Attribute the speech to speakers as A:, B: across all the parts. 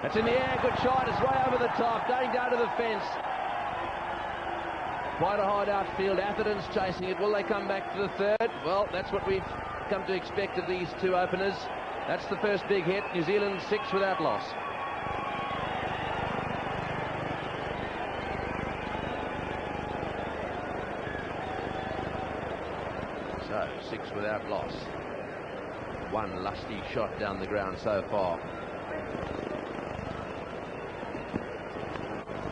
A: It's in the air, good shot, it's way over the top, going down to the fence. Quite a hard outfield, Atherton's chasing it. Will they come back to the third? Well, that's what we've come to expect of these two openers. That's the first big hit. New Zealand 6 without loss. So, 6 without loss. One lusty shot down the ground so far.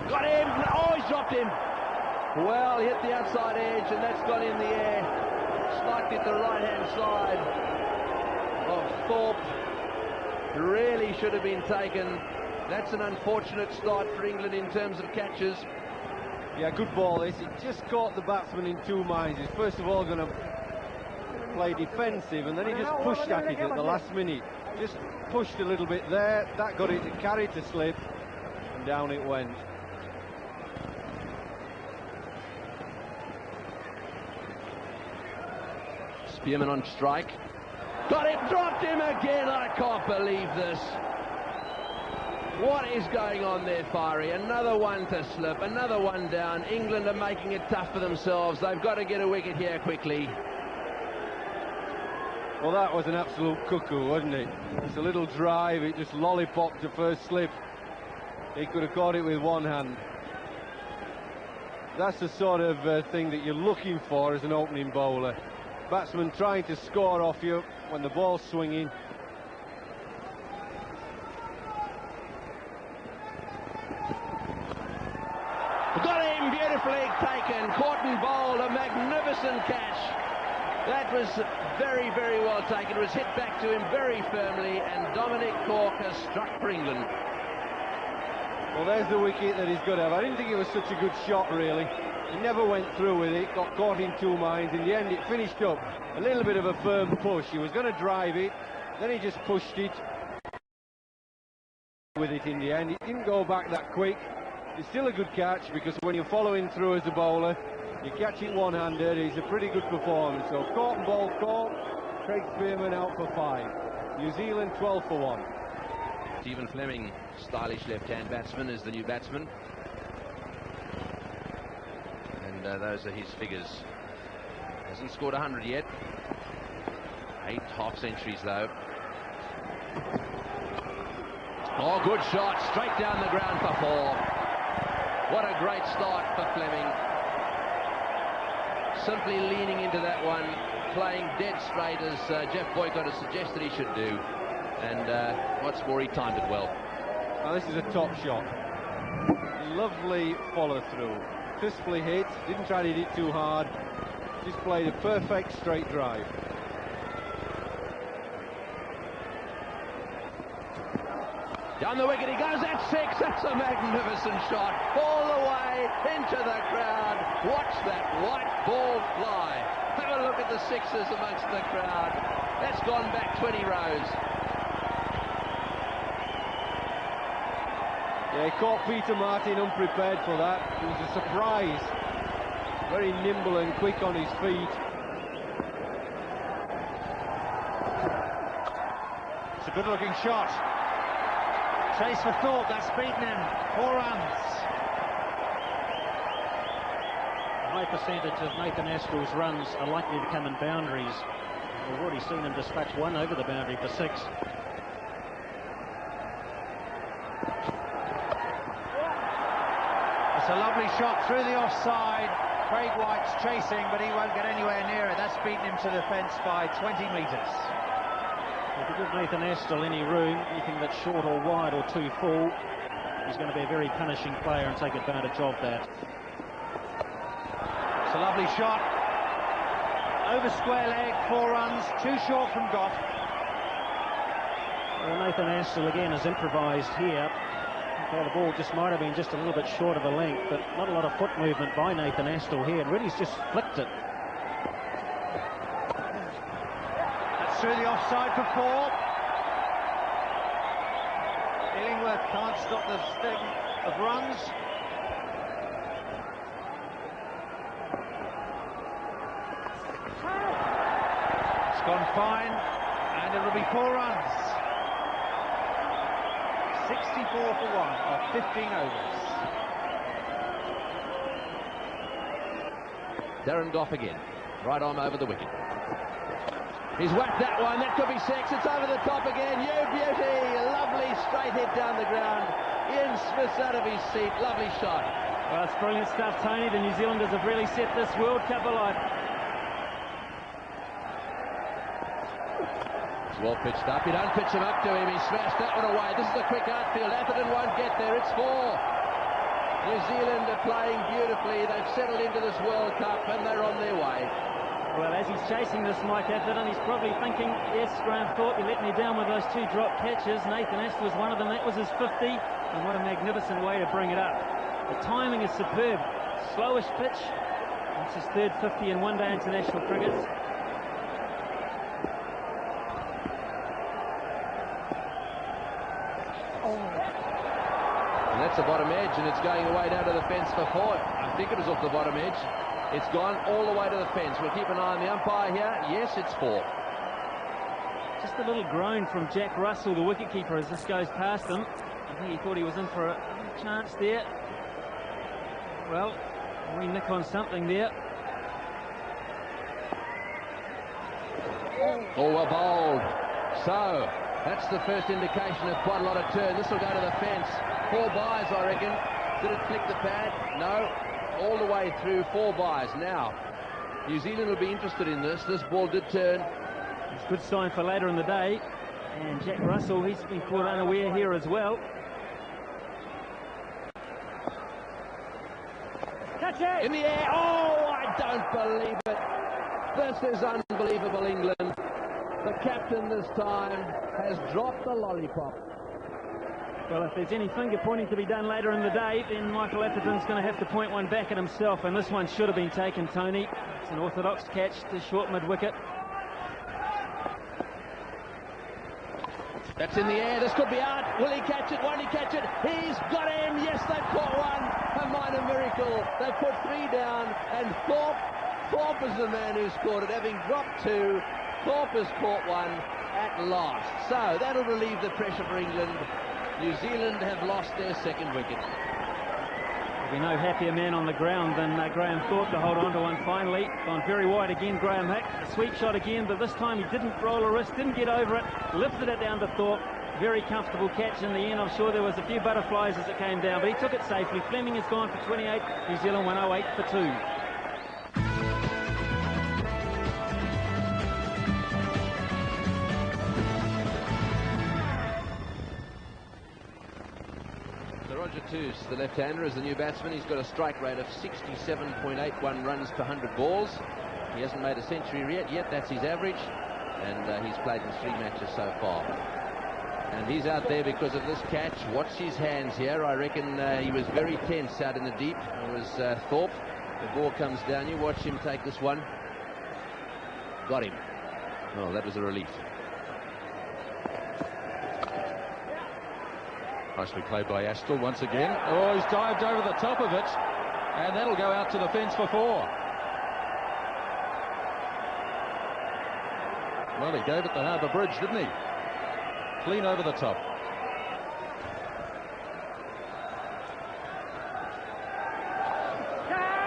A: Got him! Oh, he's dropped him! Well, he hit the outside edge, and that's gone in the air. Slightly at the right-hand side of Thorpe. Really should have been taken. That's an unfortunate start for England in terms of catches.
B: Yeah, good ball this. He just caught the batsman in two minds. He's first of all going to play defensive, and then he just pushed at it at the last minute. Just pushed a little bit there. That got it, carried the slip, and down it went.
A: Spearman on strike. Got him, dropped him again. I can't believe this. What is going on there, Fiery? Another one to slip, another one down. England are making it tough for themselves. They've got to get a wicket here quickly.
B: Well, that was an absolute cuckoo, wasn't it? It's a little drive, it just lollipopped the first slip. He could have caught it with one hand. That's the sort of thing that you're looking for as an opening bowler. Batsman trying to score off you when the ball's swinging.
A: Got him, beautifully taken. Caught and bowled, a magnificent catch. That was very, very well taken. It was hit back to him very firmly, and Dominic Cork has struck for England.
B: Well, there's the wicket that he's got to have. I didn't think it was such a good shot, really. He never went through with it, got caught in two minds. In the end, it finished up a little bit of a firm push. He was going to drive it, then he just pushed it with it in the end. It didn't go back that quick. It's still a good catch, because when you're following through as a bowler, you catch it one-handed. It's a pretty good performance. So caught and ball caught. Craig Spearman out for 5. New Zealand 12 for 1.
A: Stephen Fleming, stylish left-hand batsman, is the new batsman. And those are his figures. Hasn't scored 100 yet. 8 half-centuries though. Oh, good shot, straight down the ground for 4. What a great start for Fleming. Simply leaning into that one, playing dead straight as Jeff Boycott has suggested he should do. And what's more, he timed it well.
B: Now this is a top shot. Lovely follow-through. Crisply hit, didn't try to hit it too hard. Just played a perfect straight drive.
A: Down the wicket he goes, that's 6, that's a magnificent shot, all the way into the crowd. Watch that white ball fly. Have a look at the 6s amongst the crowd. That's gone back 20 rows.
B: Yeah, he caught Peter Martin unprepared for that. It was a surprise. Very nimble and quick on his feet.
C: It's a good-looking shot. Chase for Thorpe, that's beaten him. 4 runs.
D: A high percentage of Nathan Astle's runs are likely to come in boundaries. We've already seen him dispatch one over the boundary for 6.
C: It's a lovely shot through the offside. Craig White's chasing, but he won't get anywhere near it. That's beaten him to the fence by 20 metres.
D: If you give Nathan Astle any room, anything that's short or wide or too full, he's going to be a very punishing player and take advantage of that.
C: It's a lovely shot. Over square leg, 4 runs, too short from Goff.
D: Well, Nathan Astle again has improvised here. Well, the ball just might have been just a little bit short of a length, but not a lot of foot movement by Nathan Astle here, and really he's just flicked it.
C: Through the offside for 4. Illingworth can't stop the sting of runs. It's gone fine, and it'll be 4 runs. 64 for 1 of 15 overs.
A: Darren Goff again. Right arm over the wicket. He's whacked that one. That could be six. It's over the top again. You beauty. Lovely straight hit down the ground. Ian Smith's out of his seat. Lovely shot.
D: Well, it's brilliant stuff, Tony. The New Zealanders have really set this World Cup alight.
A: It's well pitched up. You don't pitch him up to him. He smashed that one away. This is a quick outfield. Atherton won't get there. It's 4. New Zealand are playing beautifully. They've settled into this World Cup and they're on their way.
D: Well, as he's chasing this, Mike Atherton, he's probably thinking, yes, Graham Thorpe, you let me down with those 2 drop catches. Nathan Astle was one of them. That was his 50. And what a magnificent way to bring it up. The timing is superb. Slowish pitch. It's his 3rd 50 in one-day international cricket.
A: And that's the bottom edge, and it's going away down to the fence for 4. I think it was off the bottom edge. It's gone all the way to the fence. We'll keep an eye on the umpire here. Yes, it's 4.
D: Just a little groan from Jack Russell, the wicketkeeper, as this goes past him. I think he thought he was in for a chance there. Well, we nick on something there.
A: Oh, well bowled. So, that's the first indication of quite a lot of turn. This will go to the fence. 4 byes, I reckon. Did it flick the pad? No. All the way through, 4 byes. Now, New Zealand will be interested in this. This ball did turn.
D: It's a good sign for later in the day. And Jack Russell, he's been caught unaware here as well. Catch it!
A: In the air. Oh, I don't believe it. This is unbelievable, England. The captain this time has dropped the lollipop.
D: Well, if there's any finger pointing to be done later in the day, then Michael Atherton's going to have to point one back at himself, and this one should have been taken, Tony. It's an orthodox catch to short mid-wicket.
A: That's in the air. This could be out. Will he catch it? Won't he catch it? He's got him. Yes, they've caught one. A minor miracle. They've put 3 down, and Thorpe is the man who scored it. Having dropped 2, Thorpe has caught one at last. So that'll relieve the pressure for England. New Zealand have lost their 2nd wicket.
D: There'll be no happier man on the ground than Graham Thorpe to hold on to one finally. Gone very wide again, Graham Hick. A sweep shot again, but this time he didn't roll a wrist, didn't get over it, lifted it down to Thorpe. Very comfortable catch in the end. I'm sure there was a few butterflies as it came down, but he took it safely. Fleming has gone for 28. New Zealand 108 for 2.
A: Roger Toos, the left-hander, is the new batsman. He's got a strike rate of 67.81 runs per 100 balls. He hasn't made a century yet. That's his average. And he's played in 3 matches so far. And he's out there because of this catch. Watch his hands here. I reckon he was very tense out in the deep. It was Thorpe. The ball comes down. You watch him take this one. Got him. Oh, that was a relief.
E: Nicely played by Astle once again. Oh, he's dived over the top of it, and that'll go out to the fence for 4. Well, he gave it the Harbour Bridge, didn't he? Clean over the top.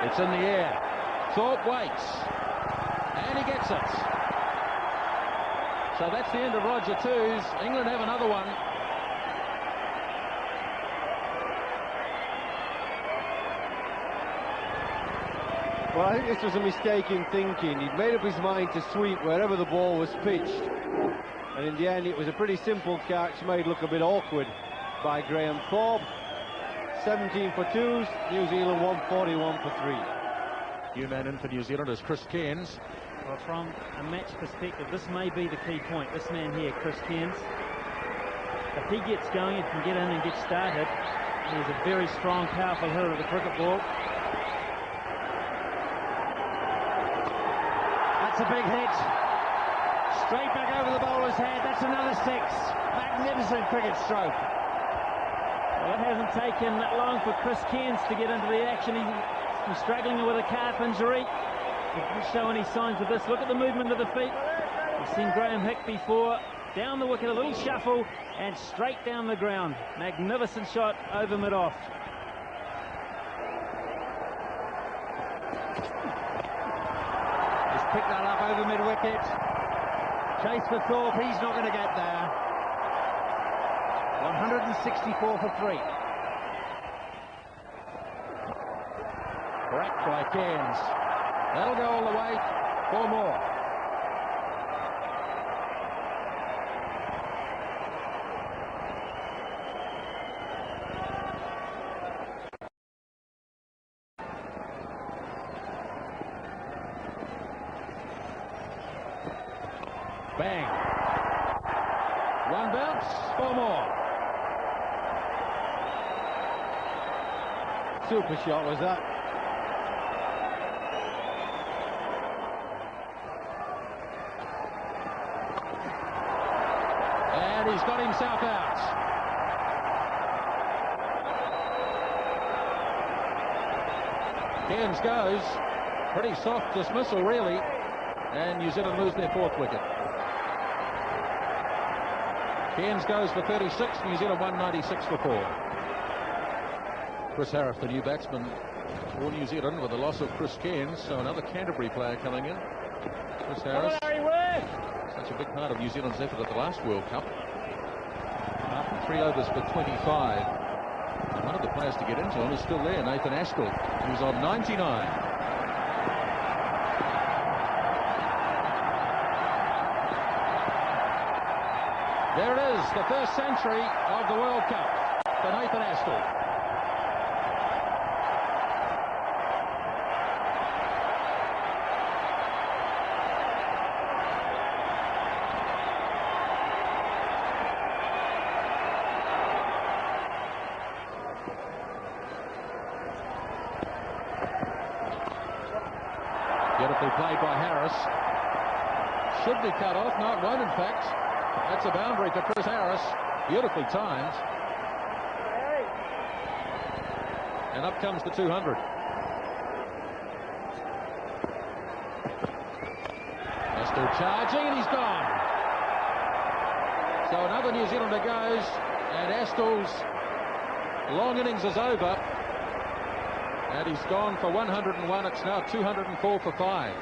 E: It's in the air. Thorpe waits, and he gets it. So that's the end of Roger Toos. England have another one.
B: Well, I think this was a mistake in thinking. He'd made up his mind to sweep wherever the ball was pitched. And in the end, it was a pretty simple catch, made look a bit awkward by Graham Thorpe. 17 for 2s, New Zealand 141 for 3.
E: New man in for New Zealand is Chris Cairns.
D: Well, from a match perspective, this may be the key point. This man here, Chris Cairns, if he gets going and can get in and get started, he's a very strong, powerful hitter of the cricket ball. That's a big hit. Straight back over the bowler's head. That's another 6. Magnificent cricket stroke. Well, it hasn't taken that long for Chris Cairns to get into the action. He's struggling with a calf injury. He didn't show any signs of this. Look at the movement of the feet. We've seen Graham Hick before. down the wicket, a little shuffle, and straight down the ground. Magnificent shot over mid-off.
C: He's picked that up over mid-wicket. Chase for Thorpe, he's not going to get there. 164 for 3.
E: Cracked by Cairns. That'll go all the way. 4 more. Bang. 1 bounce, 4 more.
B: Super shot was that.
E: And he's got himself out. Cairns goes. Pretty soft dismissal, really. And New Zealand lose their 4th wicket. Cairns goes for 36, New Zealand 196 for 4. Chris Harris, the new batsman for New Zealand, with the loss of Chris Cairns, so another Canterbury player coming in. Chris Harris, such a big part of New Zealand's effort at the last World Cup. After 3 overs for 25. And one of the players to get into him is still there, Nathan Astle, who's on 99. There it is, the first century of the World Cup for Nathan Astle. Beautifully played by Harris. Should be cut off, no, it won't in fact. That's a boundary for Chris Harris. Beautifully timed. And up comes the 200. Astle charging, and he's gone. So another New Zealander goes, and Astle's long innings is over. And he's gone for 101. It's now 204 for 5.